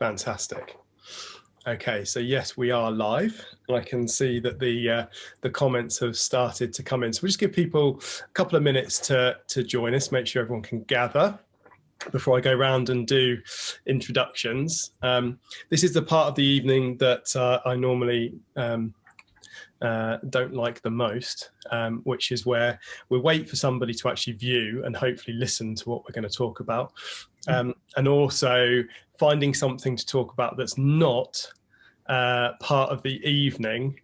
Fantastic. Okay, so yes, we are live. I can see that the comments have started to come in. So we'll just give people a couple of minutes to join us, make sure everyone can gather before I go around and do introductions. This is the part of the evening that I normally don't like the most, which is where we wait for somebody to actually view and hopefully listen to what we're going to talk about, and also finding something to talk about that's not part of the evening,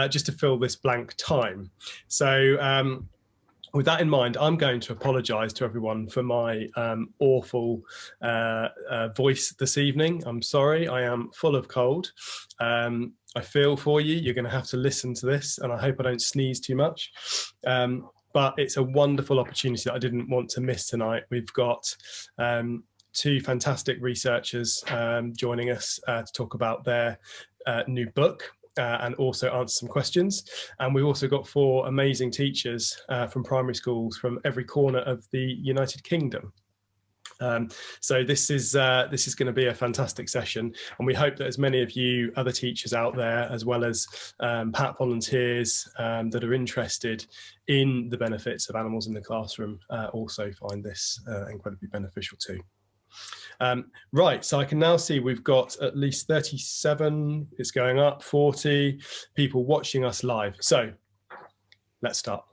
just to fill this blank time. So with that in mind, I'm going to apologise to everyone for my awful voice this evening. I'm sorry, I am full of cold. I feel for you. You're going to have to listen to this, and I hope I don't sneeze too much. But it's a wonderful opportunity that I didn't want to miss tonight. We've got two fantastic researchers joining us to talk about their new book. And also answer some questions. And we've also got 4 amazing teachers from primary schools from every corner of the United Kingdom. So this is going to be a fantastic session, and we hope that as many of you other teachers out there, as well as PAT volunteers that are interested in the benefits of animals in the classroom, also find this incredibly beneficial too. Right, so I can now see we've got at least 37, it's going up, 40 people watching us live. So let's start.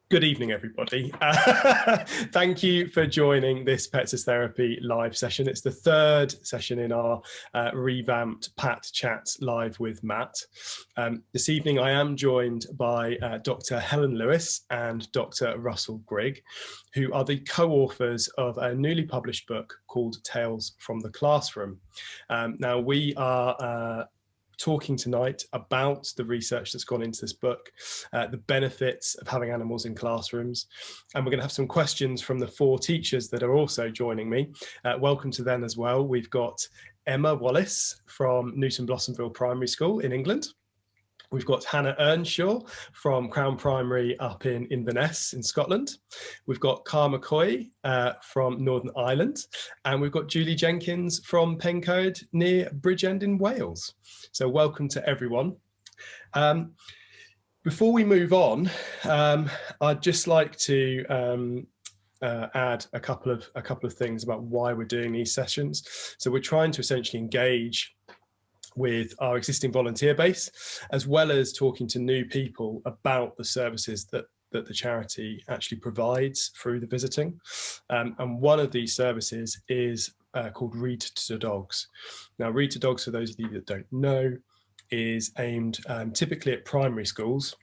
Good evening, everybody. Thank you for joining this Pets as Therapy live session. It's the 3rd session in our revamped PAT Chat live with Matt. This evening, I am joined by Dr. Helen Lewis and Dr. Russell Grigg, who are the co-authors of a newly published book called Tales from the Classroom. Now, we are talking tonight about the research that's gone into this book, the benefits of having animals in classrooms, and we're going to have some questions from the 4 teachers that are also joining me. Welcome to them as well. We've got Emma Wallace from Newton Blossomville Primary School in England. We've got Hannah Earnshaw from Crown Primary up in Inverness in Scotland. We've got Car McCoy from Northern Ireland. And we've got Julie Jenkins from Pencoed near Bridgend in Wales. So welcome to everyone. Before we move on, I'd just like to add a couple of things about why we're doing these sessions. So we're trying to essentially engage with our existing volunteer base, as well as talking to new people about the services that the charity actually provides through the visiting. And one of these services is called Read to Dogs. Now, Read to Dogs, for those of you that don't know, is aimed typically at primary schools,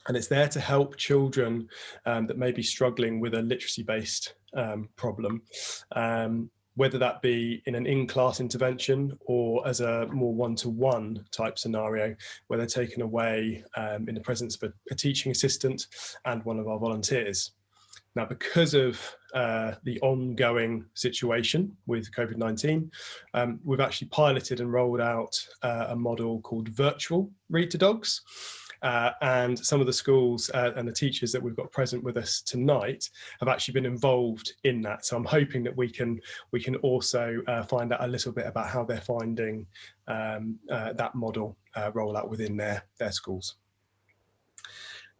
and it's there to help children that may be struggling with a literacy-based problem, whether that be in an in-class intervention or as a more one-to-one type scenario where they're taken away in the presence of a teaching assistant and one of our volunteers. Now, because of the ongoing situation with COVID-19, we've actually piloted and rolled out a model called Virtual Read to Dogs. And some of the schools and the teachers that we've got present with us tonight have actually been involved in that. So I'm hoping that we can also find out a little bit about how they're finding that model roll out within their schools.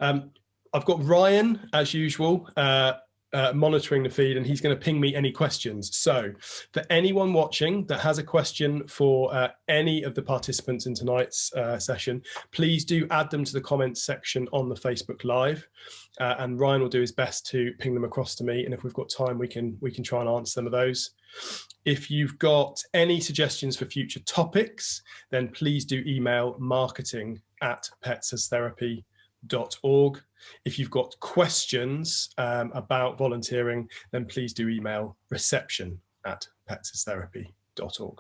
I've got Ryan, as usual, monitoring the feed, and he's going to ping me any questions. So for anyone watching that has a question for any of the participants in tonight's session, please do add them to the comments section on the Facebook Live, and Ryan will do his best to ping them across to me, and if we've got time we can try and answer some of those. If you've got any suggestions for future topics, then please do email marketing@petsastherapy.org. If you've got questions about volunteering, then please do email reception@petsastherapy.org.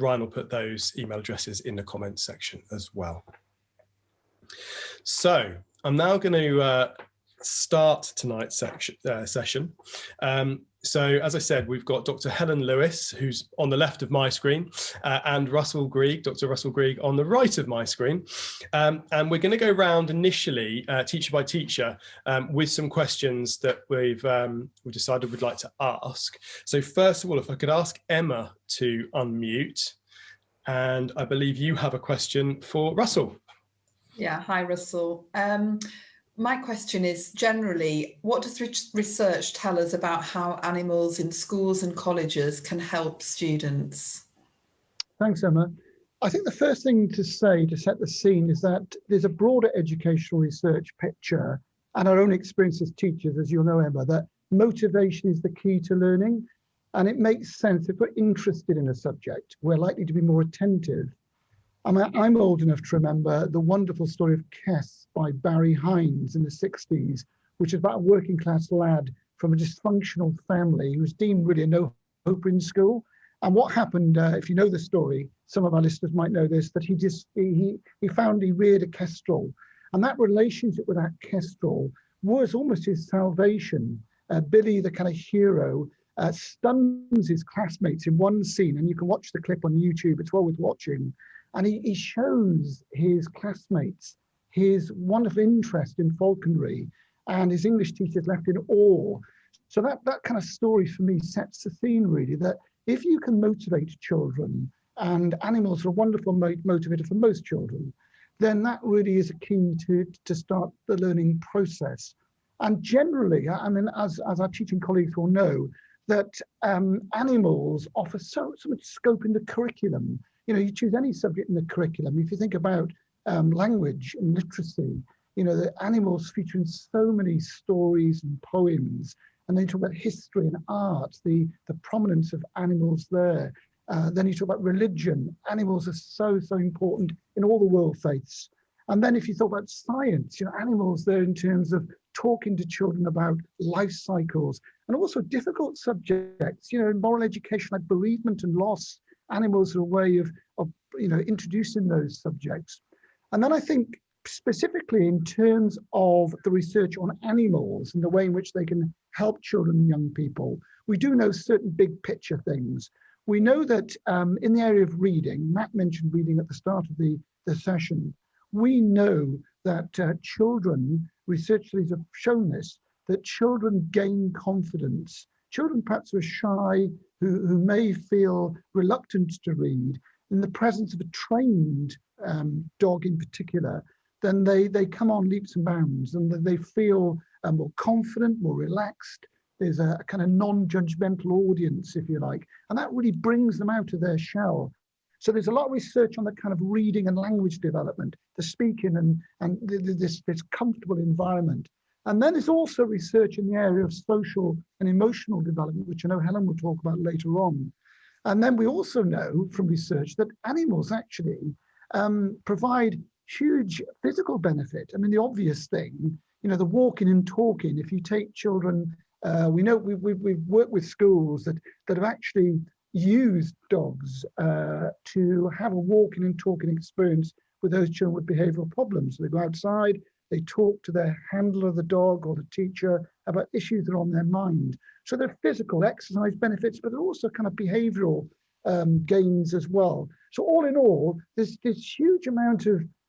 Ryan will put those email addresses in the comments section as well. So I'm now going to start tonight's session. So, as I said, we've got Dr. Helen Lewis, who's on the left of my screen, and Russell Grigg, Dr. Russell Grigg, on the right of my screen. And we're going to go round initially, teacher by teacher, with some questions that we decided we'd like to ask. So first of all, if I could ask Emma to unmute, and I believe you have a question for Russell. Yeah, hi, Russell. My question is, generally, what does research tell us about how animals in schools and colleges can help students? Thanks, Emma. I think the first thing to say to set the scene is that there's a broader educational research picture and our own experience as teachers, as you'll know, Emma, that motivation is the key to learning. And it makes sense if we're interested in a subject, we're likely to be more attentive. I'm old enough to remember the wonderful story of Kess by Barry Hines in the 60s, which is about a working class lad from a dysfunctional family who was deemed really no hope in school. And what happened, if you know the story, some of our listeners might know this, that he found he reared a kestrel. And that relationship with that kestrel was almost his salvation. Billy, the kind of hero, stuns his classmates in one scene, and you can watch the clip on YouTube, it's well worth watching. And he shows his classmates his wonderful interest in falconry, and his English teacher's left in awe. So that kind of story for me sets the scene, really, that if you can motivate children, and animals are a wonderful motivator for most children, then that really is a key to start the learning process. And generally, I mean, as our teaching colleagues will know, that animals offer so much scope in the curriculum. You know, you choose any subject in the curriculum. If you think about language and literacy, you know, the animals feature in so many stories and poems. And then you talk about history and art, the prominence of animals there. Then you talk about religion. Animals are so important in all the world faiths. And then if you talk about science, you know, animals there in terms of talking to children about life cycles and also difficult subjects, you know, in moral education like bereavement and loss. Animals are a way of you know, introducing those subjects. And then I think specifically in terms of the research on animals and the way in which they can help children and young people, we do know certain big picture things. We know that in the area of reading, Matt mentioned reading at the start of the session, we know that children, research studies have shown this, that children gain confidence. Children perhaps who are shy, who may feel reluctant to read, in the presence of a trained dog in particular, then they come on leaps and bounds, and they feel more confident, more relaxed. There's a kind of non-judgmental audience, if you like, and that really brings them out of their shell. So there's a lot of research on the kind of reading and language development, the speaking and this comfortable environment. And then there's also research in the area of social and emotional development, which I know Helen will talk about later on. And then we also know from research that animals actually provide huge physical benefit. I mean, the obvious thing, you know, the walking and talking, if you take children, we know we've worked with schools that have actually used dogs to have a walking and talking experience with those children with behavioral problems. So they go outside, they talk to their handler, the dog or the teacher, about issues that are on their mind. So they're physical exercise benefits, but they're also kind of behavioral gains as well. So all in all, there's this huge amount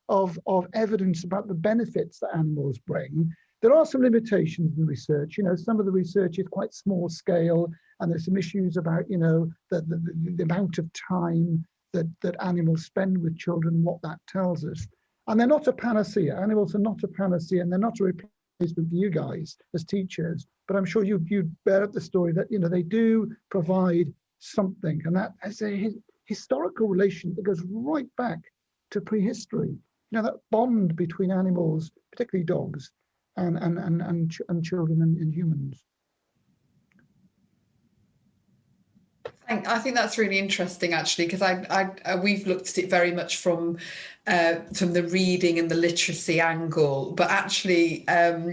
of evidence about the benefits that animals bring. There are some limitations in research. You know, some of the research is quite small scale, and there's some issues about, you know, the amount of time that animals spend with children, what that tells us. And they're not a panacea. Animals are not a panacea, and they're not a replacement for you guys as teachers. But I'm sure you bear up the story that, you know, they do provide something, and that has a historical relation that goes right back to prehistory. You know, that bond between animals, particularly dogs, and children and humans. I think that's really interesting, actually, because we've looked at it very much from the reading and the literacy angle, but actually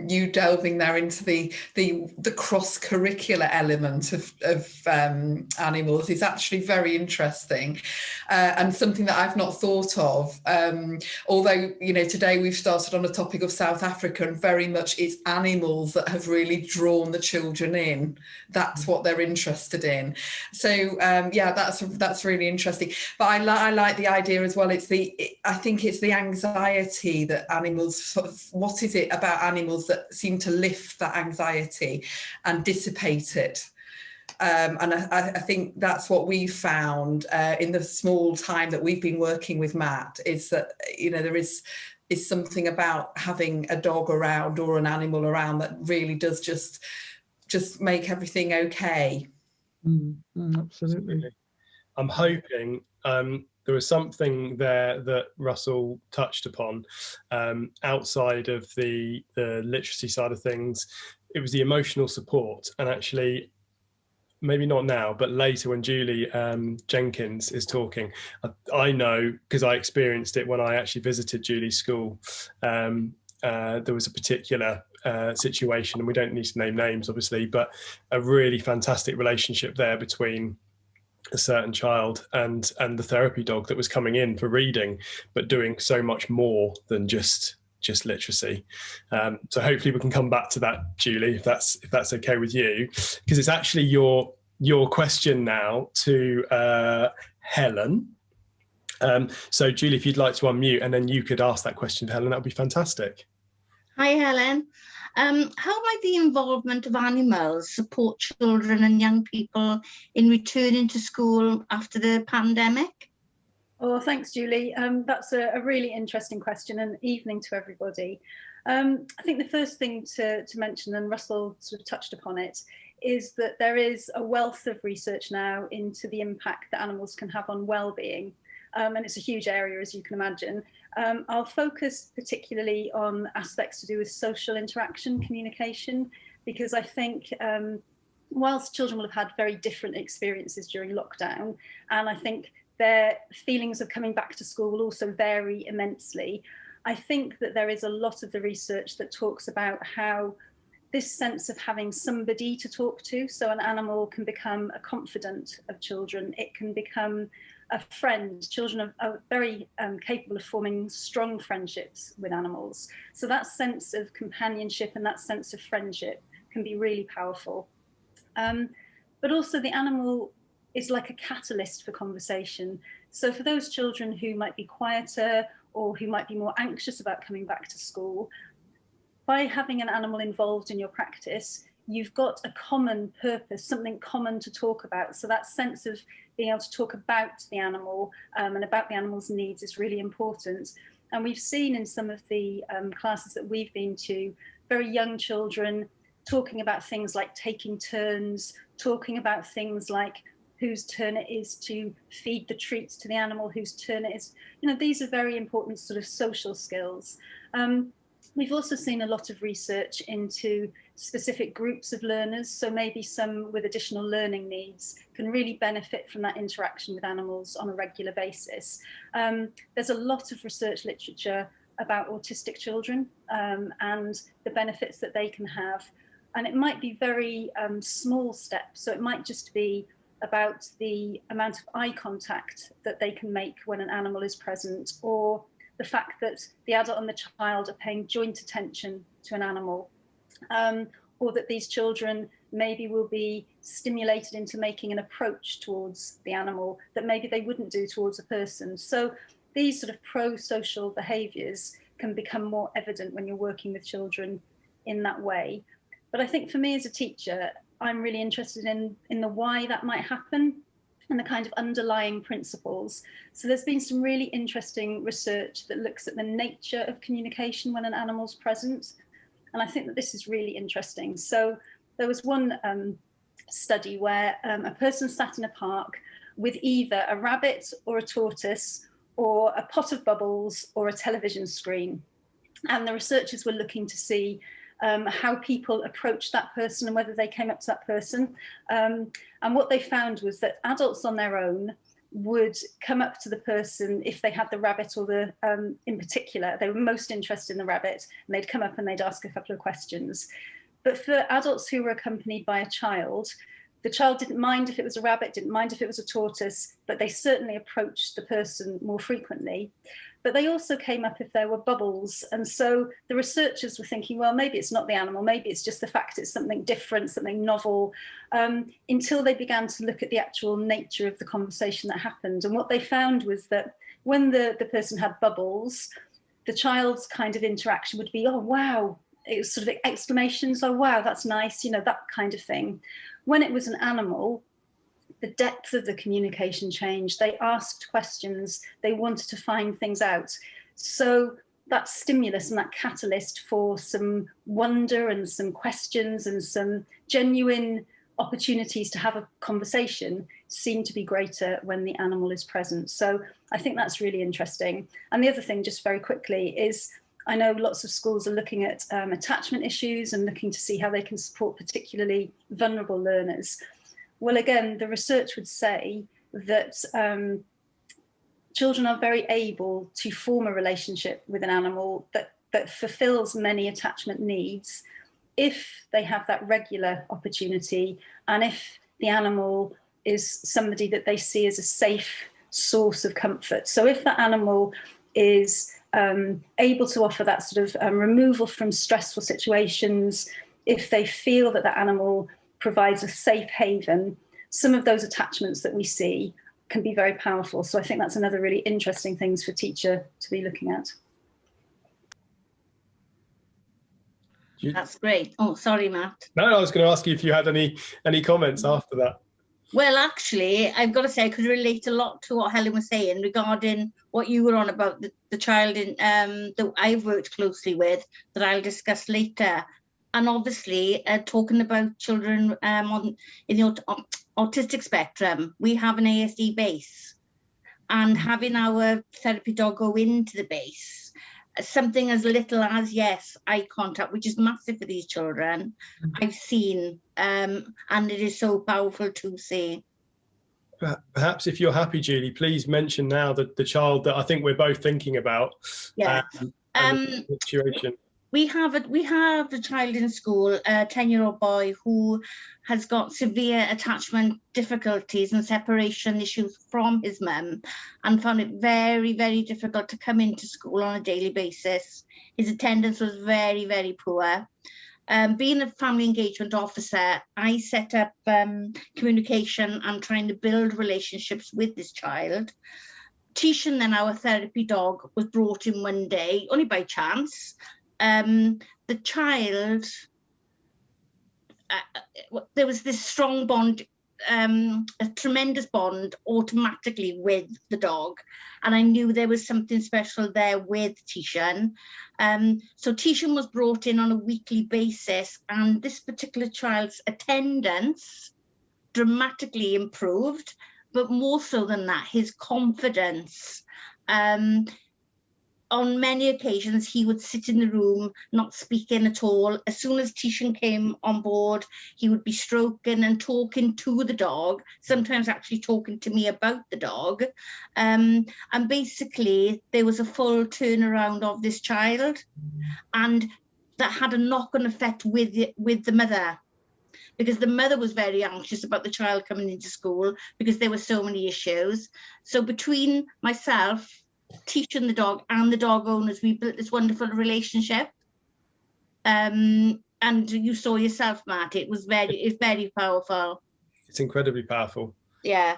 you delving there into the cross-curricular element of animals is actually very interesting, and something that I've not thought of. Although, you know, today we've started on a topic of South Africa, and very much it's animals that have really drawn the children in. That's what they're interested in. So yeah, that's really interesting. But I like the idea as well. I think it's the anxiety that animals, what is it about animals that seem to lift that anxiety and dissipate it? And I think that's what we've found in the small time that we've been working with Matt, is that, you know, there is something about having a dog around or an animal around that really does just make everything okay. Absolutely. I'm hoping there was something there that Russell touched upon outside of the literacy side of things. It was the emotional support, and actually, maybe not now, but later when Julie Jenkins is talking, I know, because I experienced it when I actually visited Julie's school. There was a particular situation, and we don't need to name names, obviously, but a really fantastic relationship there between a certain child and the therapy dog that was coming in for reading, but doing so much more than just literacy. So hopefully we can come back to that, Julie, if that's okay with you, because it's actually your question now to Helen. So Julie, if you'd like to unmute, and then you could ask that question to Helen, that would be fantastic. Hi, Helen. How might the involvement of animals support children and young people in returning to school after the pandemic? Oh, thanks, Julie. That's a really interesting question, and evening to everybody. I think the first thing to mention, and Russell sort of touched upon it, is that there is a wealth of research now into the impact that animals can have on well-being. And it's a huge area, as you can imagine. I'll focus particularly on aspects to do with social interaction, communication, because I think whilst children will have had very different experiences during lockdown, and I think their feelings of coming back to school will also vary immensely, I think that there is a lot of the research that talks about how this sense of having somebody to talk to, so an animal can become a confidant of children, it can become a friend. Children are very capable of forming strong friendships with animals. So that sense of companionship and that sense of friendship can be really powerful. But also the animal is like a catalyst for conversation. So for those children who might be quieter or who might be more anxious about coming back to school, by having an animal involved in your practice, you've got a common purpose, something common to talk about. So that sense of being able to talk about the animal and about the animal's needs is really important. And we've seen in some of the classes that we've been to, very young children talking about things like taking turns, talking about things like whose turn it is to feed the treats to the animal, whose turn it is. You know, these are very important sort of social skills. We've also seen a lot of research into specific groups of learners, so maybe some with additional learning needs can really benefit from that interaction with animals on a regular basis. There's a lot of research literature about autistic children and the benefits that they can have. And it might be very small steps, so it might just be about the amount of eye contact that they can make when an animal is present, or the fact that the adult and the child are paying joint attention to an animal, or that these children maybe will be stimulated into making an approach towards the animal that maybe they wouldn't do towards a person. So these sort of pro-social behaviours can become more evident when you're working with children in that way. But I think for me as a teacher, I'm really interested in the why that might happen and the kind of underlying principles. So there's been some really interesting research that looks at the nature of communication when an animal's present. And I think that this is really interesting. So there was one study where a person sat in a park with either a rabbit or a tortoise or a pot of bubbles or a television screen. And the researchers were looking to see how people approached that person and whether they came up to that person. And what they found was that adults on their own would come up to the person if they had the rabbit, or the in particular they were most interested in the rabbit, and they'd come up and they'd ask a couple of questions. But for adults who were accompanied by a child, the child didn't mind if it was a rabbit, didn't mind if it was a tortoise, but they certainly approached the person more frequently. But they also came up if there were bubbles. And so the researchers were thinking, well, maybe it's not the animal, maybe it's just the fact it's something different, something novel, until they began to look at the actual nature of the conversation that happened. And what they found was that when the person had bubbles, the child's kind of interaction would be, oh, wow. It was sort of exclamations, oh, wow, that's nice, you know, that kind of thing. When it was an animal, the depth of the communication changed. They asked questions, they wanted to find things out. So that stimulus and that catalyst for some wonder and some questions and some genuine opportunities to have a conversation seem to be greater when the animal is present. So I think that's really interesting. And the other thing, just very quickly, is I know lots of schools are looking at attachment issues and looking to see how they can support particularly vulnerable learners. Well, again, the research would say that children are very able to form a relationship with an animal that fulfills many attachment needs if they have that regular opportunity, and if the animal is somebody that they see as a safe source of comfort. So if that animal is able to offer that sort of removal from stressful situations, if they feel that the animal provides a safe haven, some of those attachments that we see can be very powerful. So I think that's another really interesting things for teacher to be looking at. That's great. Oh, sorry, Matt. No, I was going to ask you if you had any comments after that. Well, actually, I've got to say I could relate a lot to what Helen was saying regarding what you were on about the child that I've worked closely with, that I'll discuss later. And obviously, talking about children in the autistic spectrum, we have an ASD base. And having our therapy dog go into the base, something as little as, yes, eye contact, which is massive for these children, I've seen, and it is so powerful to see. Perhaps if you're happy, Julie, please mention now the child that I think we're both thinking about. Yeah. The situation. We have a child in school, a 10-year-old boy who has got severe attachment difficulties and separation issues from his mum, and found it very, very difficult to come into school on a daily basis. His attendance was very, very poor. Being a family engagement officer, I set up communication and trying to build relationships with this child. Tishan, then our therapy dog, was brought in one day, only by chance. The child, there was this strong bond, a tremendous bond automatically with the dog. And I knew there was something special there with Tishan. So Tishan was brought in on a weekly basis, and this particular child's attendance dramatically improved, but more so than that, his confidence. On many occasions, he would sit in the room, not speaking at all. As soon as Tishan came on board, he would be stroking and talking to the dog, sometimes actually talking to me about the dog. And basically, there was a full turnaround of this child, and that had a knock-on effect with the mother, because the mother was very anxious about the child coming into school because there were so many issues. So between myself, teaching the dog, and the dog owners, we built this wonderful relationship. And you saw yourself, Matt, it's very powerful. It's incredibly powerful. Yeah.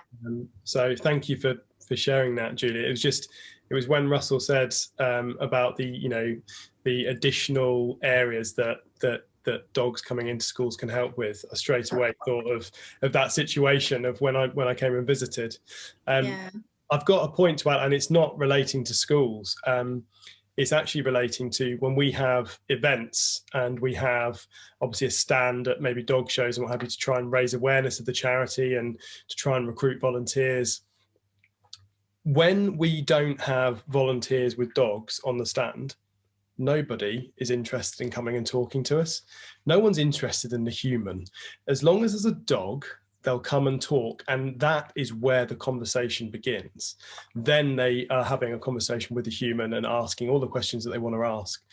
So thank you for sharing that, Julie. It was when Russell said about the additional areas that dogs coming into schools can help with. I straight away thought of that situation of when I came and visited. Yeah. I've got a point to add, and it's not relating to schools. It's actually relating to when we have events and we have obviously a stand at maybe dog shows and what have you, to try and raise awareness of the charity and to try and recruit volunteers. When we don't have volunteers with dogs on the stand, nobody is interested in coming and talking to us. No one's interested in the human. As long as there's a dog, they'll come and talk, and that is where the conversation begins. Then they are having a conversation with the human and asking all the questions that they want to ask,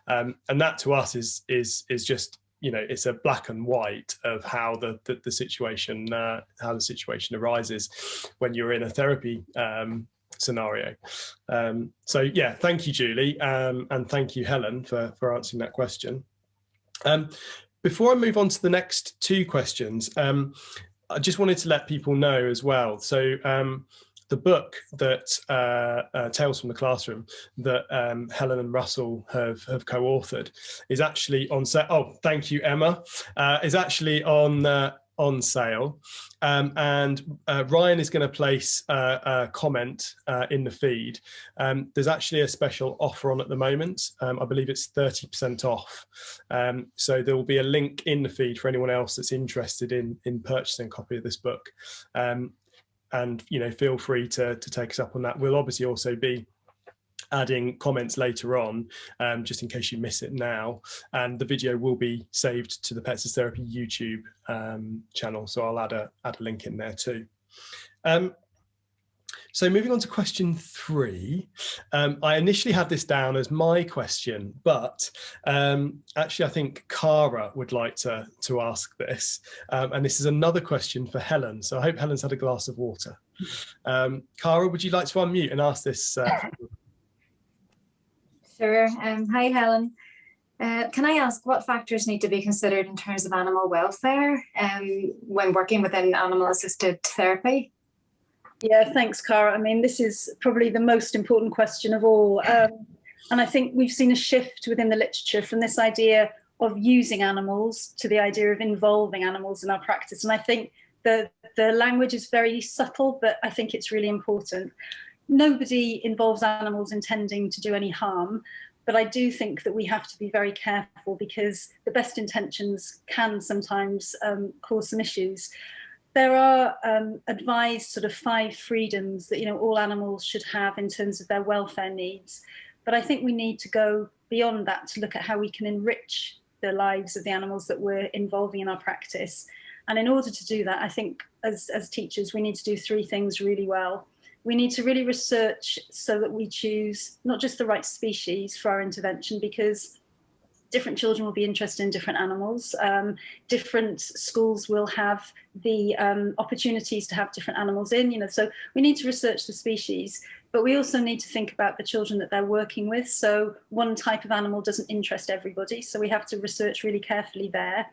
and that to us is just, you know, it's a black and white of how the situation arises when you're in a therapy scenario. So yeah, thank you, Julie, and thank you, Helen, for answering that question. Before I move on to the next two questions, I just wanted to let people know as well. So the book that Tales from the Classroom that Helen and Russell have co-authored is actually on sale. Oh, thank you, Emma. Is actually on sale, and Ryan is going to place a comment in the feed. There's actually a special offer on at the moment. I believe it's 30% off. So there will be a link in the feed for anyone else that's interested in purchasing a copy of this book. And you know, feel free to take us up on that. We'll obviously also be adding comments later on, just in case you miss it now, and the video will be saved to the Pets as Therapy YouTube channel, so I'll add a link in there too. So moving on to question 3, I initially had this down as my question, but actually I think Cara would like to ask this, and this is another question for Helen, so I hope Helen's had a glass of water. Cara, would you like to unmute and ask this? Sure. Hi, Helen. Can I ask what factors need to be considered in terms of animal welfare when working within animal-assisted therapy? Yeah, thanks, Cara. I mean, this is probably the most important question of all. And I think we've seen a shift within the literature from this idea of using animals to the idea of involving animals in our practice. And I think the language is very subtle, but I think it's really important. Nobody involves animals intending to do any harm, but I do think that we have to be very careful because the best intentions can sometimes cause some issues. There are advised sort of 5 freedoms that, you know, all animals should have in terms of their welfare needs. But I think we need to go beyond that to look at how we can enrich the lives of the animals that we're involving in our practice. And in order to do that, I think as teachers, we need to do 3 things really well. We need to really research so that we choose not just the right species for our intervention, because different children will be interested in different animals. Different schools will have the opportunities to have different animals in, you know, so we need to research the species, but we also need to think about the children that they're working with. So one type of animal doesn't interest everybody, so we have to research really carefully there.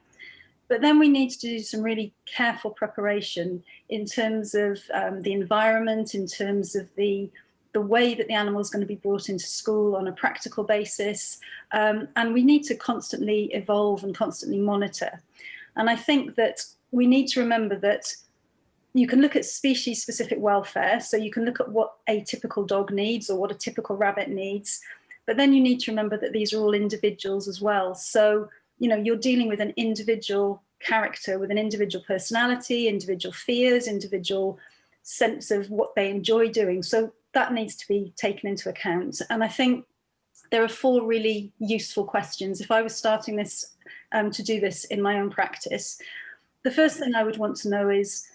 But then we need to do some really careful preparation in terms of the environment, in terms of the way that the animal is going to be brought into school on a practical basis. And we need to constantly evolve and constantly monitor. And I think that we need to remember that you can look at species-specific welfare. So you can look at what a typical dog needs or what a typical rabbit needs. But then you need to remember that these are all individuals as well. So, you know, you're dealing with an individual character with an individual personality, individual fears, individual sense of what they enjoy doing. So that needs to be taken into account. And I think there are 4 really useful questions. If I was starting this to do this in my own practice, the first thing I would want to know is,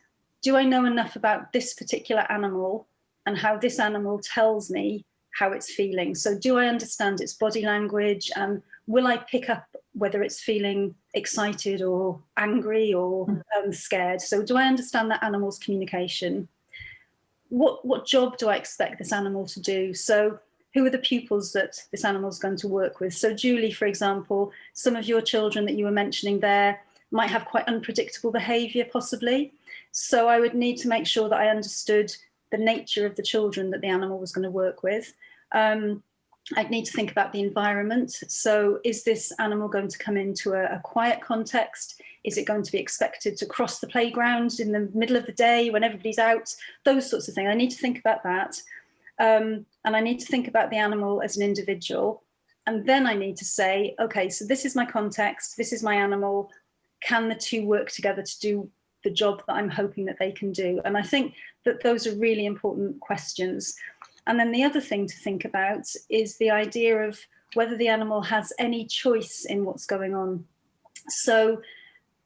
do I know enough about this particular animal and how this animal tells me how it's feeling? So do I understand its body language, and will I pick up whether it's feeling excited or angry or scared? So do I understand that animal's communication? What job do I expect this animal to do? So who are the pupils that this animal is going to work with? So Julie, for example, some of your children that you were mentioning there might have quite unpredictable behaviour possibly. So I would need to make sure that I understood the nature of the children that the animal was going to work with. I'd need to think about the environment. So is this animal going to come into a quiet context? Is it going to be expected to cross the playground in the middle of the day when everybody's out? Those sorts of things. I need to think about that. And I need to think about the animal as an individual. And then I need to say, okay, so this is my context, this is my animal. Can the 2 work together to do the job that I'm hoping that they can do? And I think that those are really important questions. And then the other thing to think about is the idea of whether the animal has any choice in what's going on. So,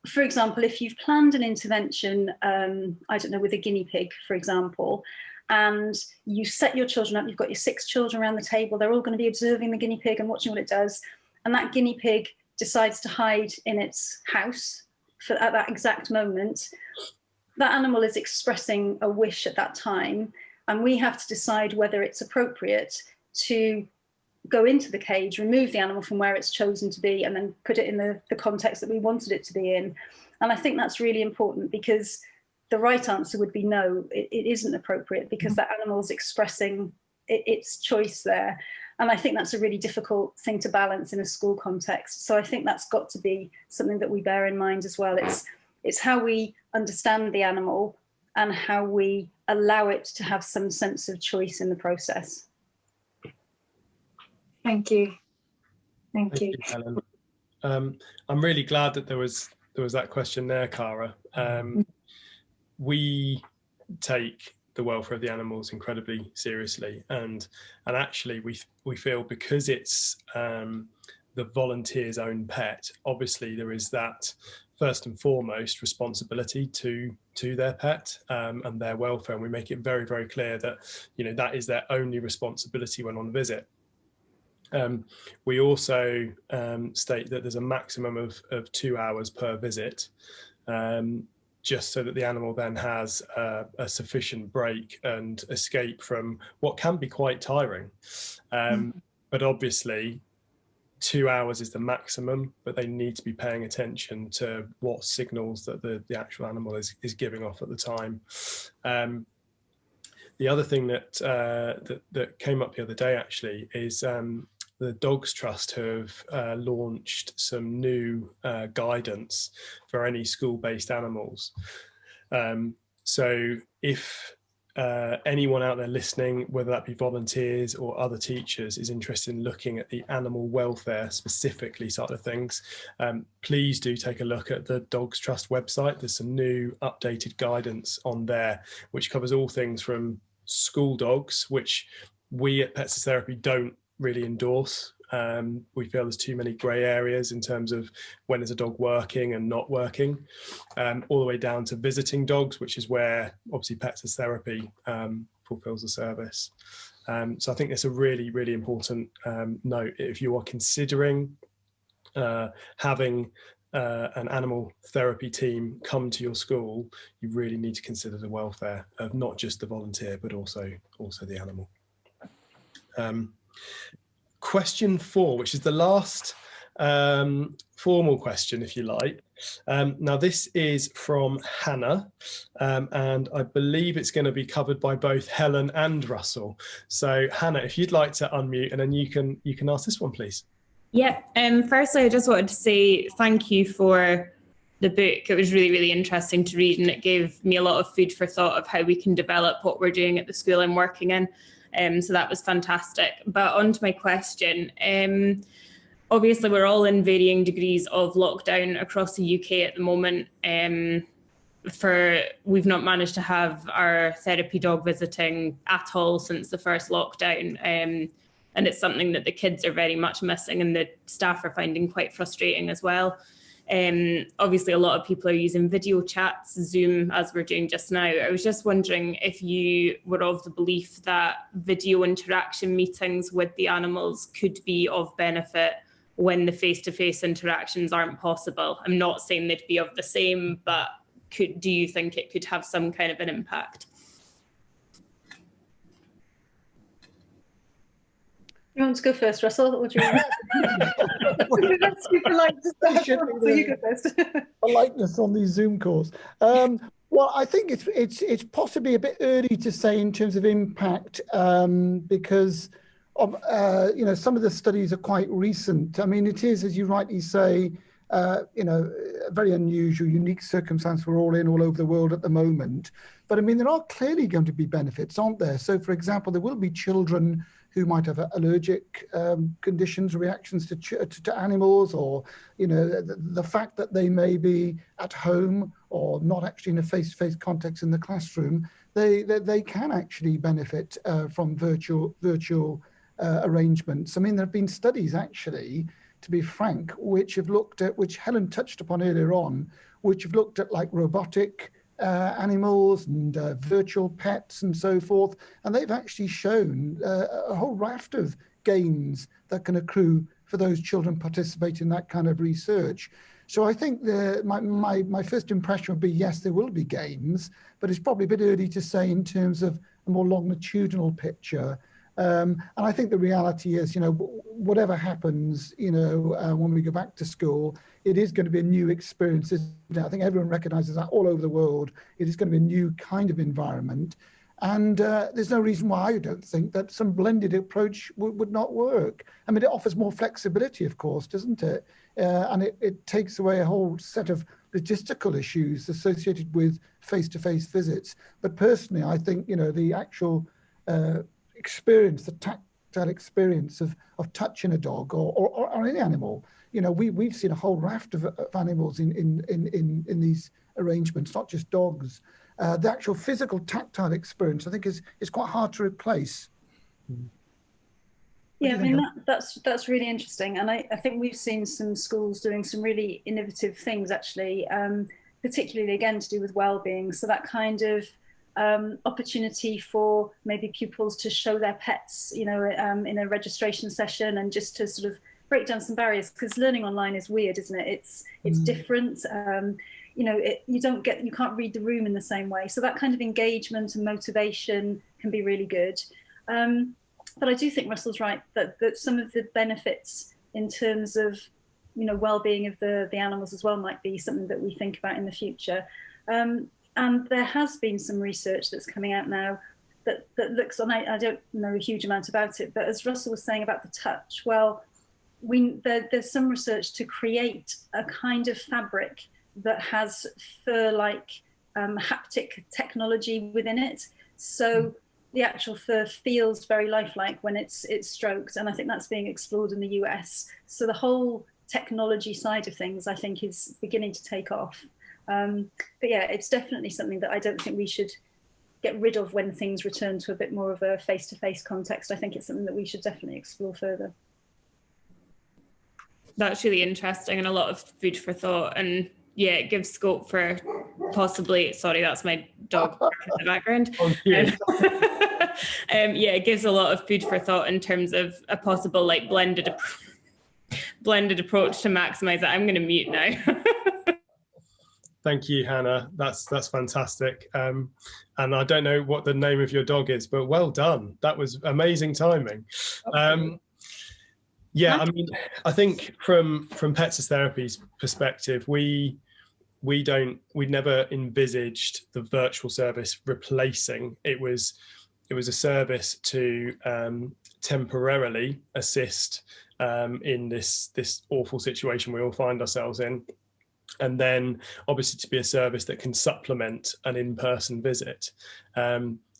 for example, if you've planned an intervention, I don't know, with a guinea pig, for example, and you set your children up, you've got your 6 children around the table, they're all going to be observing the guinea pig and watching what it does, and that guinea pig decides to hide in its house at that exact moment, that animal is expressing a wish at that time, and we have to decide whether it's appropriate to go into the cage, remove the animal from where it's chosen to be, and then put it in the context that we wanted it to be in. And I think that's really important, because the right answer would be no, it isn't appropriate, because that animal is expressing its choice there. And I think that's a really difficult thing to balance in a school context. So I think that's got to be something that we bear in mind as well. It's how we understand the animal and how we allow it to have some sense of choice in the process. Thank you. Thank you, Helen. I'm really glad that there was that question there, Cara. We take the welfare of the animals incredibly seriously, and actually we feel, because it's the volunteer's own pet, obviously there is that first and foremost responsibility to their pet and their welfare, and we make it very, very clear that, you know, that is their only responsibility when on visit. We also state that there's a maximum of 2 hours per visit, just so that the animal then has a sufficient break and escape from what can be quite tiring. But obviously 2 hours is the maximum, but they need to be paying attention to what signals that the actual animal is giving off at the time. The other thing that came up the other day actually is the Dogs Trust have launched some new guidance for any school-based animals. So if anyone out there listening, whether that be volunteers or other teachers, is interested in looking at the animal welfare specifically side of things, please do take a look at the Dogs Trust website. There's some new updated guidance on there, which covers all things from school dogs, which we at Pets as Therapy don't really endorse. We feel there's too many grey areas in terms of when is a dog working and not working, all the way down to visiting dogs, which is where obviously Pets as Therapy fulfills the service. So I think it's a really, really important note. If you are considering having an animal therapy team come to your school, you really need to consider the welfare of not just the volunteer, but also the animal. Question 4, which is the last formal question, if you like. Now this is from Hannah, and I believe it's going to be covered by both Helen and Russell. So Hannah, if you'd like to unmute, and then you can ask this one, please. Yeah, firstly, I just wanted to say thank you for the book. It was really, really interesting to read, and it gave me a lot of food for thought of how we can develop what we're doing at the school I'm working in. So that was fantastic. But on to my question. Obviously, we're all in varying degrees of lockdown across the UK at the moment. We've not managed to have our therapy dog visiting at all since the first lockdown. And it's something that the kids are very much missing, and the staff are finding quite frustrating as well. Obviously, a lot of people are using video chats, Zoom, as we're doing just now. I was just wondering if you were of the belief that video interaction meetings with the animals could be of benefit when the face-to-face interactions aren't possible. I'm not saying they'd be of the same, but do you think it could have some kind of an impact? You want to go first, Russell? Or do you want That's super polite to start, so you go first. Politeness on these Zoom calls. Well, I think it's possibly a bit early to say in terms of impact, because of some of the studies are quite recent. I mean, it is, as you rightly say, a very unusual, unique circumstance we're all in all over the world at the moment. But I mean, there are clearly going to be benefits, aren't there? So, for example, there will be children who might have allergic conditions, reactions to animals, or the fact that they may be at home or not actually in a face-to-face context in the classroom, they can actually benefit from virtual arrangements. I mean, there have been studies actually, to be frank, which have looked at, which Helen touched upon earlier on, which have looked at like robotic animals and virtual pets and so forth, and they've actually shown a whole raft of gains that can accrue for those children participating in that kind of research. So I think my first impression would be, yes, there will be gains, but it's probably a bit early to say in terms of a more longitudinal picture. And I think the reality is, whatever happens, when we go back to school, it is going to be a new experience. I think everyone recognizes that all over the world. It is going to be a new kind of environment. And there's no reason why I don't think that some blended approach would not work. I mean, it offers more flexibility, of course, doesn't it? And it takes away a whole set of logistical issues associated with face-to-face visits. But personally, I think, the actual experience, the tactile experience of touching a dog or any animal, we've seen a whole raft of animals in these arrangements, not just dogs. The actual physical tactile experience, I think, is quite hard to replace. Yeah, I mean, that's really interesting. And I think we've seen some schools doing some really innovative things, actually, particularly, again, to do with well-being. So that kind of opportunity for maybe pupils to show their pets, in a registration session, and just to sort of break down some barriers, because learning online is weird, isn't it? It's different. You can't read the room in the same way. So that kind of engagement and motivation can be really good. But I do think Russell's right that some of the benefits in terms of, well-being of the animals as well might be something that we think about in the future. And there has been some research that's coming out now that looks, and I don't know a huge amount about it, but as Russell was saying about the touch, well, there's some research to create a kind of fabric that has fur-like haptic technology within it. So the actual fur feels very lifelike when it's stroked, and I think that's being explored in the US. So the whole technology side of things, I think, is beginning to take off. But yeah, it's definitely something that I don't think we should get rid of when things return to a bit more of a face-to-face context. I think it's something that we should definitely explore further. That's really interesting and a lot of food for thought. And yeah, it gives scope for possibly, sorry, that's my dog in the background. Oh, yeah. Yeah, it gives a lot of food for thought in terms of a possible blended approach to maximise that. I'm going to mute now. Thank you, Hannah. That's fantastic. And I don't know what the name of your dog is, but well done. That was amazing timing. Yeah, I mean, I think from Pets as Therapy's perspective, we never envisaged the virtual service replacing. It was a service to temporarily assist in this awful situation we all find ourselves in, and then obviously to be a service that can supplement an in-person visit.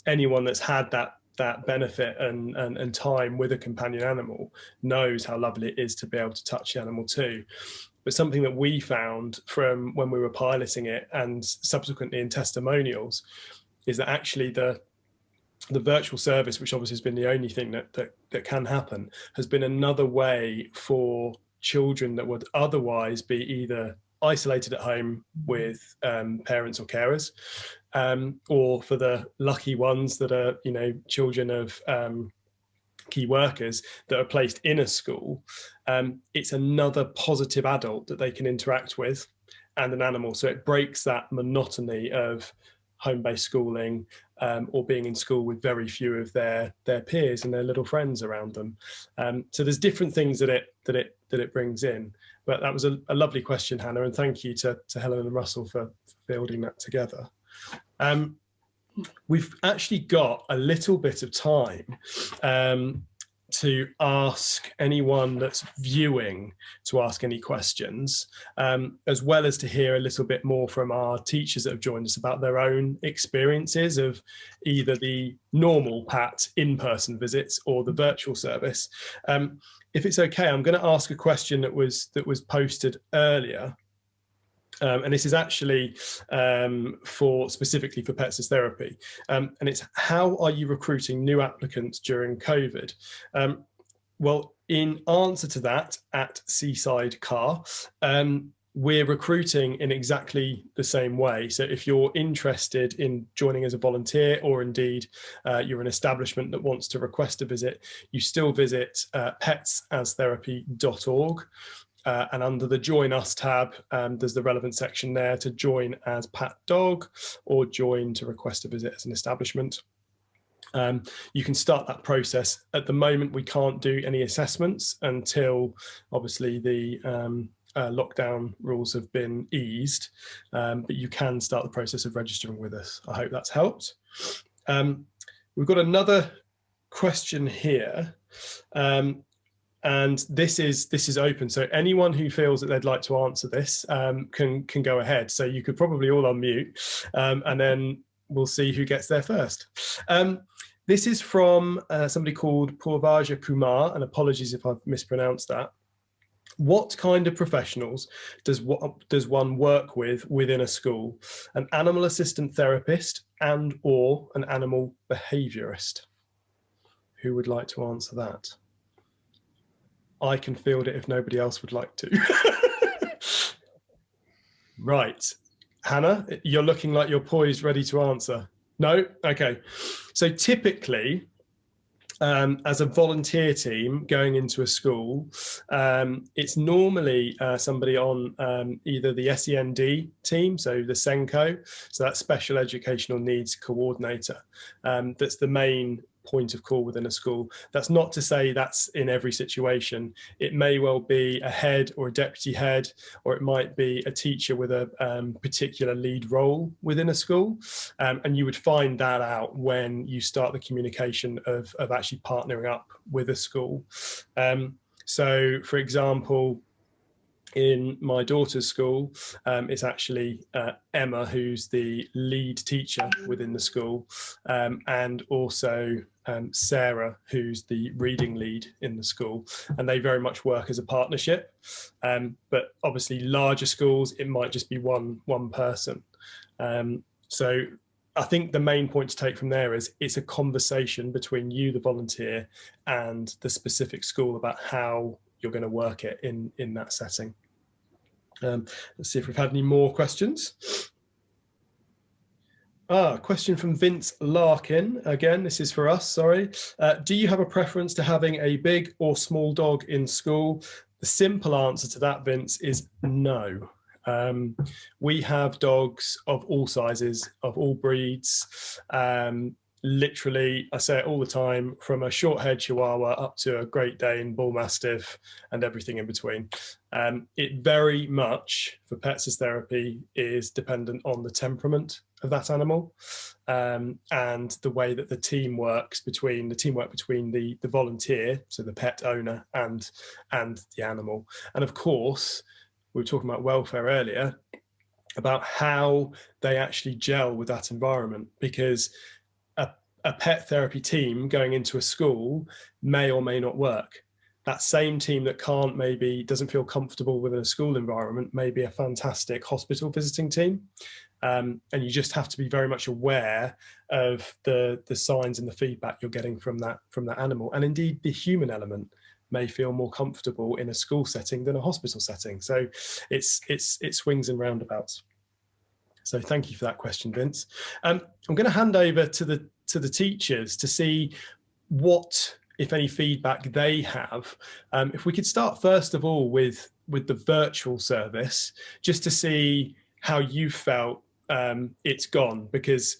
Anyone that's had that benefit and time with a companion animal knows how lovely it is to be able to touch the animal too. But something that we found from when we were piloting it and subsequently in testimonials is that actually the virtual service, which obviously has been the only thing that can happen, has been another way for children that would otherwise be either isolated at home with parents or carers, or for the lucky ones that are, children of key workers that are placed in a school, it's another positive adult that they can interact with and an animal. So it breaks that monotony of home-based schooling, or being in school with very few of their peers and their little friends around them. So there's different things that it brings in. But that was a lovely question, Hannah, and thank you to Helen and Russell for building that together. We've actually got a little bit of time to ask anyone that's viewing to ask any questions, as well as to hear a little bit more from our teachers that have joined us about their own experiences of either the normal PAT in-person visits or the virtual service. If it's okay, I'm going to ask a question that was posted earlier, And this is actually specifically for Pets as Therapy. And it's, how are you recruiting new applicants during COVID? Well, in answer to that, at Seaside Car, we're recruiting in exactly the same way. So if you're interested in joining as a volunteer, or indeed you're an establishment that wants to request a visit, you still visit petsastherapy.org. And under the Join Us tab, there's the relevant section there to join as Pat Dog or join to request a visit as an establishment. You can start that process. At the moment, we can't do any assessments until obviously the lockdown rules have been eased, but you can start the process of registering with us. I hope that's helped. We've got another question here. And this is open, so anyone who feels that they'd like to answer this can go ahead. So you could probably all unmute, and then we'll see who gets there first. This is from somebody called Purvaja Kumar, and apologies if I've mispronounced that. What kind of professionals does one work with within a school? An animal assistant therapist and or an animal behaviourist? Who would like to answer that? I can field it if nobody else would like to. Right. Hannah, you're looking like you're poised, ready to answer. No? Okay. So typically, as a volunteer team going into a school, it's normally somebody on either the SEND team, so the SENCO, so that's Special Educational Needs Coordinator, that's the main point of call within a school. That's not to say that's in every situation. It may well be a head or a deputy head, or it might be a teacher with a particular lead role within a school. And you would find that out when you start the communication of actually partnering up with a school. So, for example, in my daughter's school, it's actually Emma who's the lead teacher within the school, and also Sarah who's the reading lead in the school, and they very much work as a partnership. But obviously larger schools, it might just be one person. So I think the main point to take from there is it's a conversation between you, the volunteer, and the specific school about how you're going to work it in that setting. Let's see if we've had any more questions. Question from Vince Larkin. Again, this is for us, sorry. Do you have a preference to having a big or small dog in school? The simple answer to that, Vince, is no. We have dogs of all sizes, of all breeds. Literally, I say it all the time, from a short-haired Chihuahua up to a Great Dane, Bull Mastiff, and everything in between. It very much, for Pets as Therapy, is dependent on the temperament of that animal, and the way that the team works between the volunteer, so the pet owner, and the animal. And of course, we were talking about welfare earlier, about how they actually gel with that environment, because a pet therapy team going into a school may or may not work. That same team that doesn't feel comfortable within a school environment may be a fantastic hospital visiting team. And you just have to be very much aware of the signs and the feedback you're getting from that animal. And indeed, the human element may feel more comfortable in a school setting than a hospital setting. So it swings and roundabouts. So thank you for that question, Vince. I'm going to hand over to the teachers to see what, if any, feedback they have. If we could start first of all with the virtual service, just to see how you felt it's gone, because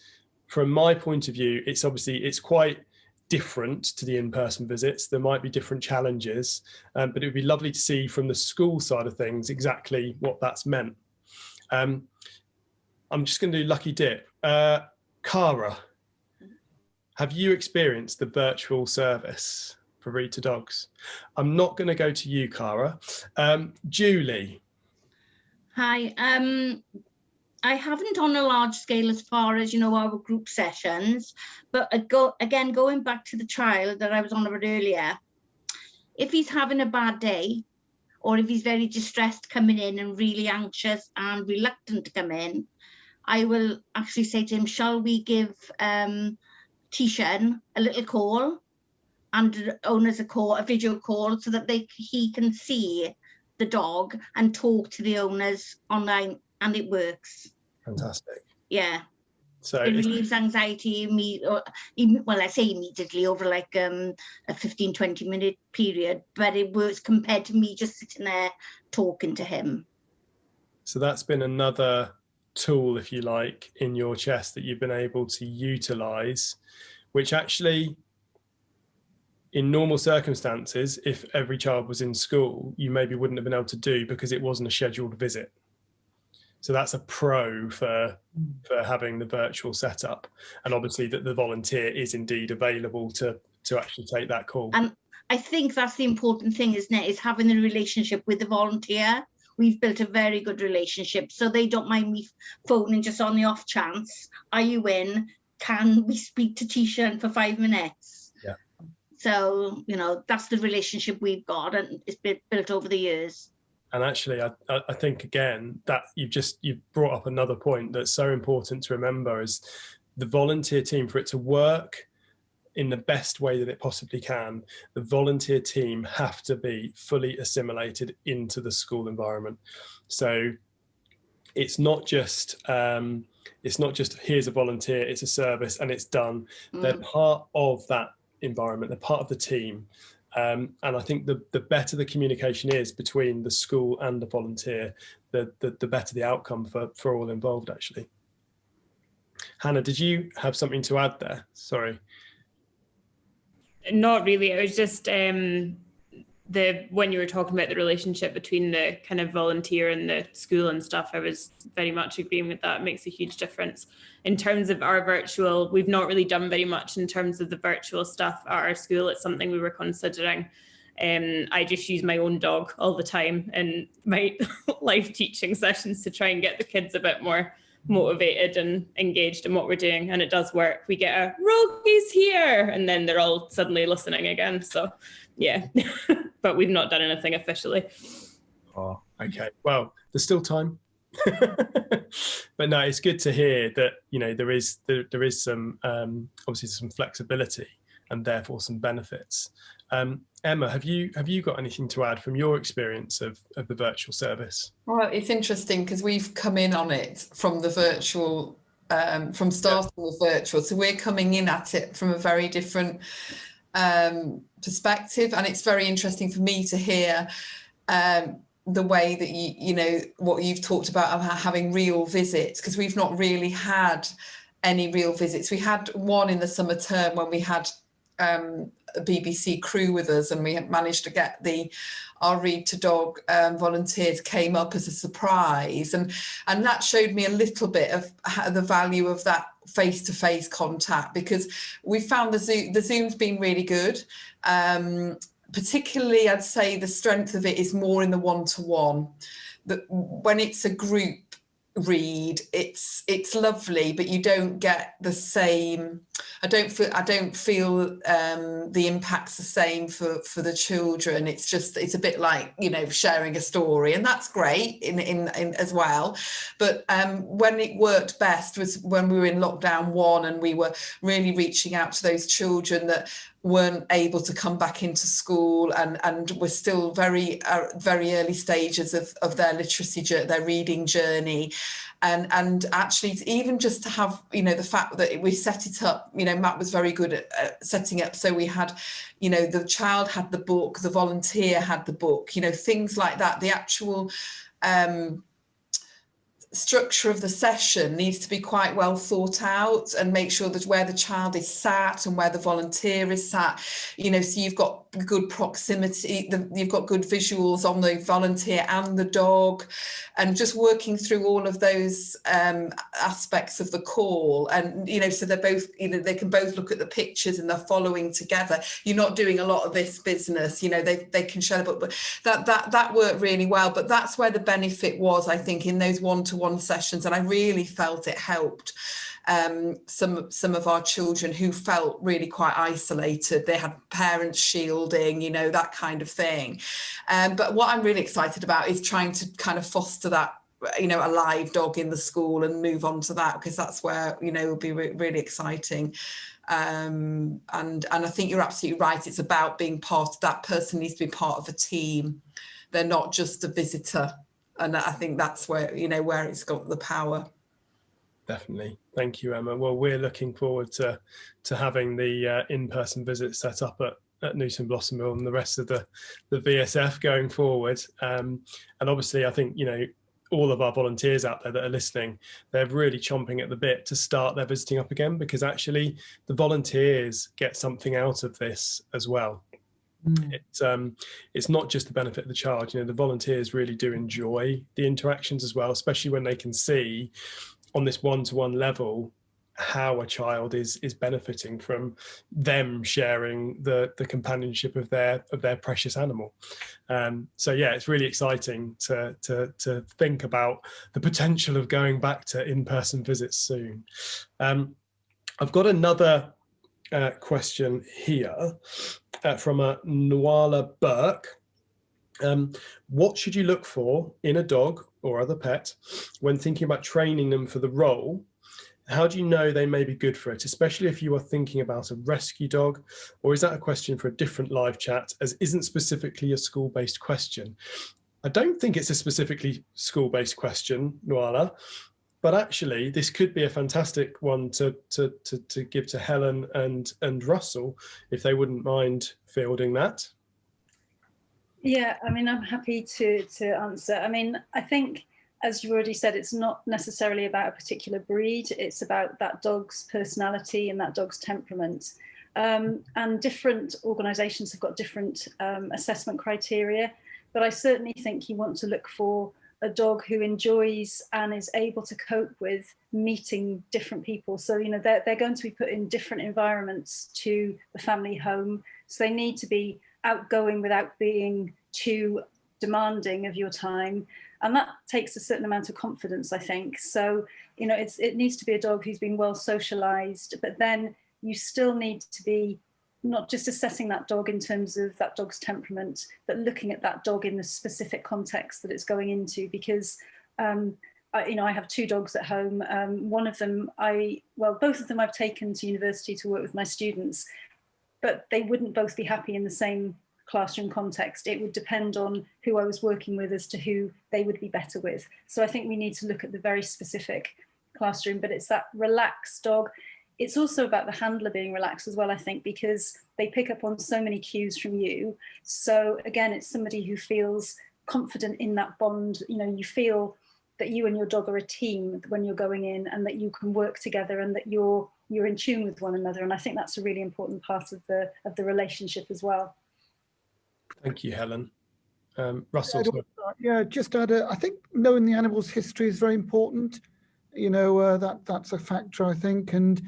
from my point of view, it's quite different to the in-person visits. There might be different challenges, but it would be lovely to see from the school side of things exactly what that's meant. I'm just going to do lucky dip. Cara, have you experienced the virtual service for Read to Dogs? I'm not going to go to you, Cara. Julie. Hi. I haven't on a large scale as far as, our group sessions, but going back to the trial that I was on about earlier, if he's having a bad day, or if he's very distressed coming in and really anxious and reluctant to come in, I will actually say to him, shall we give Tishan a little call and owners a video call, so that he can see the dog and talk to the owners online, and it works. Fantastic. Yeah. So it relieves anxiety, well, I say immediately, over like a 15-20 minute period, but it works compared to me just sitting there talking to him. So that's been another tool, if you like, in your chest that you've been able to utilize, which actually, in normal circumstances, if every child was in school, you maybe wouldn't have been able to do, because it wasn't a scheduled visit. So that's a pro for having the virtual setup, and obviously that the volunteer is indeed available to actually take that call. And I think that's the important thing, isn't it? Is having the relationship with the volunteer. We've built a very good relationship, so they don't mind me phoning just on the off chance. Are you in? Can we speak to Tishan for 5 minutes? Yeah. So, you know, that's the relationship we've got, and it's been built over the years. And actually, I think, again, that you've brought up another point that's so important to remember, is the volunteer team, for it to work in the best way that it possibly can, the volunteer team have to be fully assimilated into the school environment. So it's not just here's a volunteer, it's a service and it's done. They're part of that environment, they're part of the team. And I think the better the communication is between the school and the volunteer, the better the outcome for all involved, actually. Hannah, did you have something to add there? Sorry. Not really. It was just when you were talking about the relationship between the kind of volunteer and the school and stuff, I was very much agreeing with that. It makes a huge difference. In terms of our virtual, we've not really done very much in terms of the virtual stuff at our school. It's something we were considering. I just use my own dog all the time in my live teaching sessions to try and get the kids a bit more motivated and engaged in what we're doing, and it does work. We get a Rogue's here, and then they're all suddenly listening again. So yeah, but we've not done anything officially. Oh, okay. Well, there's still time. But no, it's good to hear that, you know, there is some obviously some flexibility and therefore some benefits. Emma, have you got anything to add from your experience of the virtual service? Well, it's interesting because we've come in on it from the virtual, from starting with virtual. So we're coming in at it from a very different perspective. And it's very interesting for me to hear the way that you know, what you've talked about having real visits, because we've not really had any real visits. We had one in the summer term when we had a BBC crew with us, and we had managed to get our Read to Dog volunteers came up as a surprise, and that showed me a little bit of the value of that face-to-face contact, because we found the Zoom's been really good. Particularly, I'd say the strength of it is more in the one-to-one. That when it's a group read, it's lovely, but you don't get the same. I don't feel the impact's the same for the children. It's a bit like, you know, sharing a story, and that's great in as well. But when it worked best was when we were in lockdown 1, and we were really reaching out to those children that weren't able to come back into school and were still very early stages of their literacy, their reading journey. And actually, even just to have, you know, the fact that we set it up, you know, Matt was very good at setting up. So we had, you know, the child had the book, the volunteer had the book, you know, things like that. The actual structure of the session needs to be quite well thought out, and make sure that where the child is sat and where the volunteer is sat, you know, so you've got good proximity, you've got good visuals on the volunteer and the dog, and just working through all of those aspects of the call. And, you know, so they're both, you know, they can both look at the pictures and they're following together. You're not doing a lot of this business, you know, they can share the book, but that worked really well. But that's where the benefit was, I think, in those one-to-one sessions, and I really felt it helped. some of our children who felt really quite isolated. They had parents shielding, you know, that kind of thing. But what I'm really excited about is trying to kind of foster that, you know, a live dog in the school and move on to that, because that's where, you know, it'll be really exciting. And I think you're absolutely right. It's about being part, that person needs to be part of a team. They're not just a visitor. And I think that's where, you know, where it's got the power. Definitely. Thank you, Emma. Well, we're looking forward to having the in-person visits set up at Newton Blossom Mill and the rest of the VSF going forward. And obviously, I think, you know, all of our volunteers out there that are listening, they're really chomping at the bit to start their visiting up again, because actually the volunteers get something out of this as well. It's not just the benefit of the child. You know, the volunteers really do enjoy the interactions as well, especially when they can see on this one-to-one level how a child is benefiting from them sharing the companionship of their precious animal. So yeah, it's really exciting to think about the potential of going back to in-person visits soon. I've got another question here from a Nuala Burke. What should you look for in a dog or other pet when thinking about training them for the role? How do you know they may be good for it, especially if you are thinking about a rescue dog? Or is that a question for a different live chat, as isn't specifically a school-based question? I don't think it's a specifically school-based question, Nuala, but actually this could be a fantastic one to give to Helen and Russell, if they wouldn't mind fielding that. Yeah, I mean, I'm happy to answer. I mean, I think, as you already said, it's not necessarily about a particular breed. It's about that dog's personality and that dog's temperament. And different organisations have got different assessment criteria. But I certainly think you want to look for a dog who enjoys and is able to cope with meeting different people. So, you know, they're going to be put in different environments to the family home. So they need to be outgoing without being too demanding of your time. And that takes a certain amount of confidence, I think. So, you know, it needs to be a dog who's been well socialized, but then you still need to be not just assessing that dog in terms of that dog's temperament, but looking at that dog in the specific context that it's going into. Because, you know, I have two dogs at home. One of them, both of them I've taken to university to work with my students, but they wouldn't both be happy in the same classroom context. It would depend on who I was working with as to who they would be better with. So I think we need to look at the very specific classroom, but it's that relaxed dog. It's also about the handler being relaxed as well, I think, because they pick up on so many cues from you. So again, it's somebody who feels confident in that bond. You know, you feel that you and your dog are a team when you're going in, and that you can work together, and that you're in tune with one another. And I think that's a really important part of the relationship as well. Thank you, Helen. Russell. Yeah, just add, I think knowing the animal's history is very important. You know, that's a factor, I think, and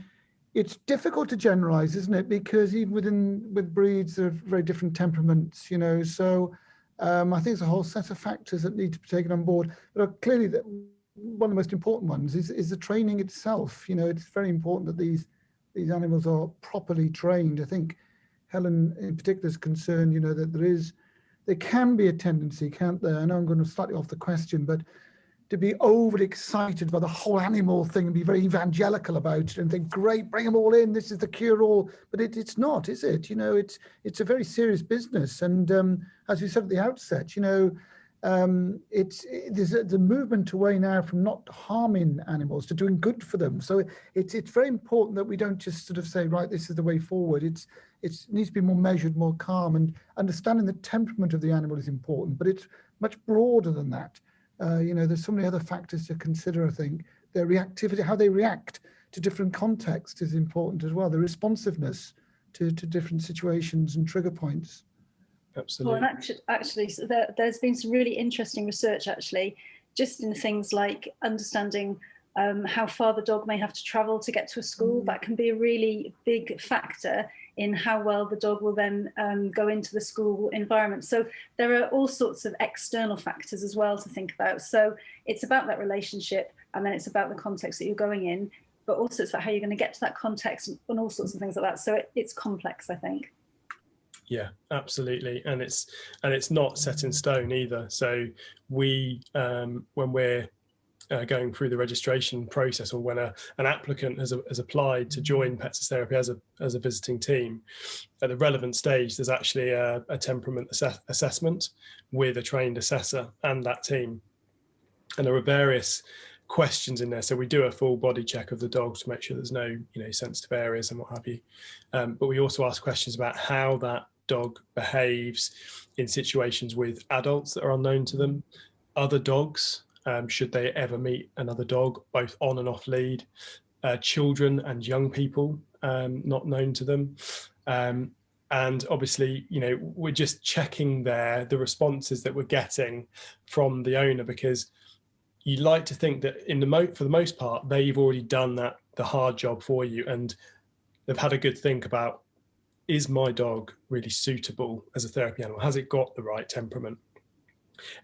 it's difficult to generalize, isn't it? Because even with breeds, there are very different temperaments, you know. So I think there's a whole set of factors that need to be taken on board. But clearly, one of the most important ones is the training itself. You know, it's very important that these animals are properly trained. I think Helen in particular is concerned, you know, that there can be a tendency, can't there? I know I'm going to slightly off the question, but to be overly excited by the whole animal thing and be very evangelical about it and think, great, bring them all in, this is the cure-all. But it's not, is it? You know, it's a very serious business. And as we said at the outset, you know, there's a movement away now from not harming animals to doing good for them. So it's very important that we don't just sort of say, right, this is the way forward. It needs to be more measured, more calm, and understanding the temperament of the animal is important, but it's much broader than that. You know, there's so many other factors to consider, I think. Their reactivity, how they react to different contexts is important as well. The responsiveness to different situations and trigger points. Absolutely. Well, and actually so there's been some really interesting research, actually, just in things like understanding how far the dog may have to travel to get to a school. That can be a really big factor in how well the dog will then go into the school environment. So there are all sorts of external factors as well to think about. So it's about that relationship, and then it's about the context that you're going in. but also it's about how you're going to get to that context and all sorts of things like that. So it's complex, I think. Yeah, absolutely, and it's not set in stone either. So we, when we're going through the registration process, or when an applicant has applied to join Pets as Therapy as a visiting team, at the relevant stage, there's actually a temperament assessment with a trained assessor and that team, and there are various questions in there. So we do a full body check of the dog to make sure there's no sensitive areas and what have you, but we also ask questions about how that dog behaves in situations with adults that are unknown to them, other dogs, should they ever meet another dog, both on and off lead, children and young people not known to them. And obviously, we're just checking there the responses that we're getting from the owner, because you like to think that for the most part, they've already done the hard job for you, and they've had a good think about, is my dog really suitable as a therapy animal? Has it got the right temperament?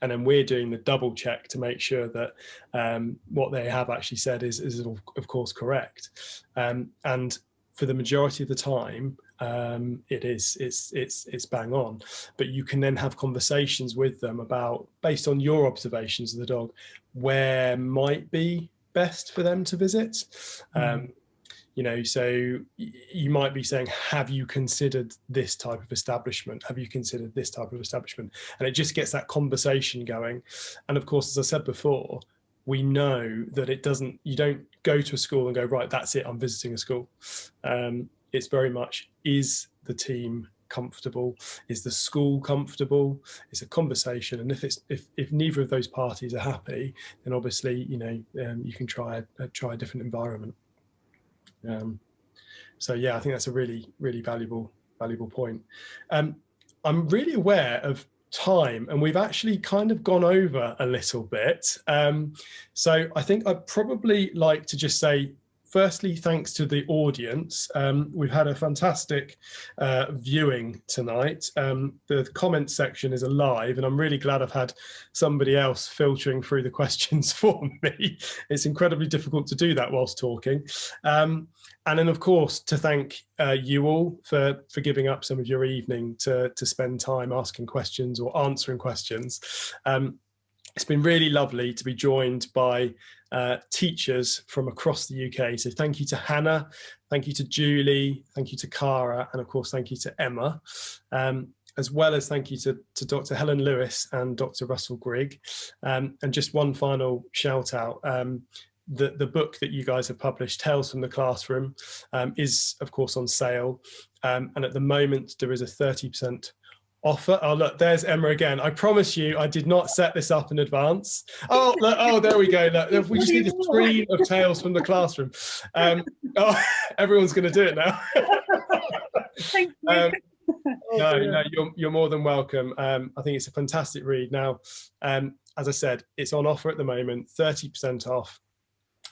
And then we're doing the double check to make sure that what they have actually said is of course correct. And for the majority of the time, it's bang on. But you can then have conversations with them about, based on your observations of the dog, where might be best for them to visit. So you might be saying, have you considered this type of establishment? Have you considered this type of establishment? And it just gets that conversation going. And of course, as I said before, we know that you don't go to a school and go, right, that's it, I'm visiting a school. It's very much, is the team comfortable? Is the school comfortable? It's a conversation. And if neither of those parties are happy, then obviously, you can try a different environment. So yeah, I think that's a really, really valuable point. I'm really aware of time, and we've actually kind of gone over a little bit. So I think I'd probably like to just say, firstly, thanks to the audience. We've had a fantastic viewing tonight. The comment section is alive, and I'm really glad I've had somebody else filtering through the questions for me. It's incredibly difficult to do that whilst talking. And then, of course, to thank you all for giving up some of your evening to spend time asking questions or answering questions. It's been really lovely to be joined by teachers from across the UK. So thank you to Hannah, thank you to Julie, thank you to Cara, and of course, thank you to Emma, as well as thank you to Dr. Helen Lewis and Dr. Russell Grigg. And just one final shout out. The book that you guys have published, Tales from the Classroom, is of course on sale. And at the moment, there is a 30% offer. Oh, look, there's Emma again. I promise you, I did not set this up in advance. Oh, look, oh, there we go. Look, we just need a screen of Tales from the Classroom. Oh, everyone's going to do it now. Thank you. No, you're more than welcome. I think it's a fantastic read. Now, as I said, it's on offer at the moment, 30% off.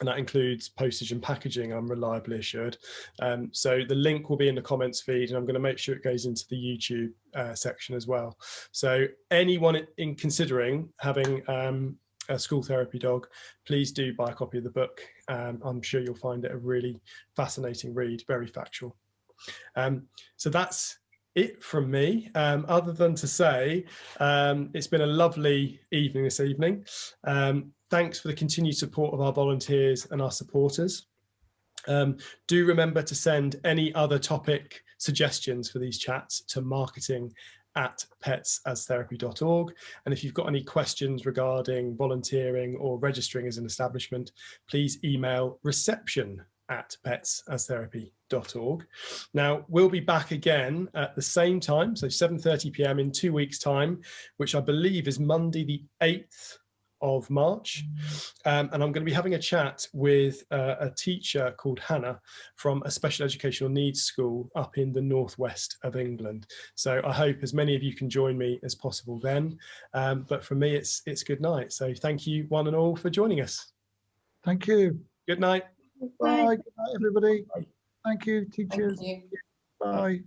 And that includes postage and packaging, I'm reliably assured. So the link will be in the comments feed, and I'm going to make sure it goes into the YouTube section as well. So anyone in considering having a school therapy dog, please do buy a copy of the book. I'm sure you'll find it a really fascinating read, very factual. So that's it from me, other than to say it's been a lovely evening this evening. Thanks for the continued support of our volunteers and our supporters. Do remember to send any other topic suggestions for these chats to marketing@petsastherapy.org. And if you've got any questions regarding volunteering or registering as an establishment, please email reception@petsastherapy.org. Now, we'll be back again at the same time, so 7:30 p.m. in 2 weeks' time, which I believe is Monday the 8th of March. And I'm going to be having a chat with a teacher called Hannah from a special educational needs school up in the northwest of England. So I hope as many of you can join me as possible then. But for me, it's good night. So thank you one and all for joining us. Thank you. Good night. Bye. Good night, everybody. Bye. Thank you, teachers. Thank you. Bye.